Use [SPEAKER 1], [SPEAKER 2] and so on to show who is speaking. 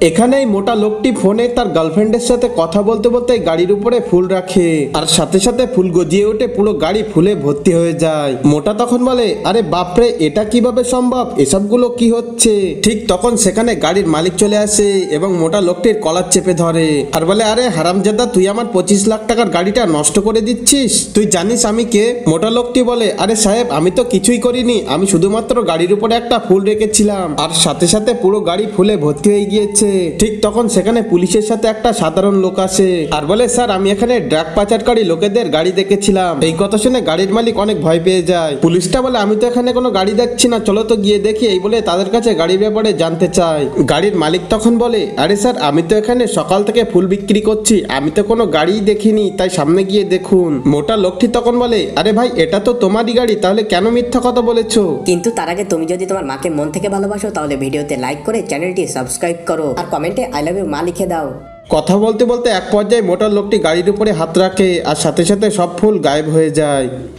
[SPEAKER 1] এখানেই মোটা লোকটি ফোনে তার গার্লফ্রেন্ডের সাথে কথা বলতে বলতে গাড়ির উপরে ফুল রাখে আর সাথে সাথে ফুল গজিয়ে ওঠে, পুরো গাড়ি ফুলে ভর্তি হয়ে যায়। মোটা তখন বলে, আরে বাপরে, এটা কিভাবে সম্ভব, এসবগুলো কি হচ্ছে? ঠিক তখন সেখানে গাড়ির মালিক চলে আসে এবং মোটা লোকটির কলার চেপে ধরে আর বলে, আরে হারামজাদা, তুই আমার 25 লাখ টাকার গাড়িটা নষ্ট করে দিচ্ছিস, তুই জানিস আমি কে? মোটা লোকটি বলে, আরে সাহেব, আমি তো কিছুই করিনি, আমি শুধুমাত্র গাড়ির উপরে একটা ফুল রেখেছিলাম আর সাথে সাথে পুরো গাড়ি ফুলে ভর্তি হয়ে গিয়েছে। ঠিক তখন সেখানে পুলিশের সাথে একটা সাধারণ লোক আসে আর বলে, স্যার, আমি এখানে ড্রাগ পাচারকারী লোকেদের গাড়ি দেখেছিলাম। এই কথা শুনে গাড়ির মালিক অনেক ভয় পেয়ে যায়। পুলিশটা বলে, আমি তো এখানে কোনো গাড়ি দেখছি না, চলো তো গিয়ে দেখি। এই বলে তাদের কাছে গাড়ির ব্যাপারে জানতে চায়। গাড়ির মালিক তখন বলে, আরে স্যার, আমি তো এখানে সকাল থেকে ফুল বিক্রি করছি, আমি তো কোনো গাড়িই দেখিনি, তাই সামনে গিয়ে দেখুন। মোটা লোকটি তখন বলে, আরে ভাই, এটা তো তোমারই গাড়ি, তাহলে কেন মিথ্যা কথা বলেছো?
[SPEAKER 2] কিন্তু তার আগে তুমি যদি তোমার মাকে মন থেকে ভালোবাসো তাহলে ভিডিওতে লাইক করে চ্যানেলটি সাবস্ক্রাইব করো আর কমেন্টে আই লাভ ইউ মা লিখে দাও।
[SPEAKER 1] কথা বলতে বলতে এক পর্যায়ে মোটা লোকটি গাড়ির উপরে হাত রাখে আর সাথে সাথে সব ফুল গায়েব হয়ে যায়।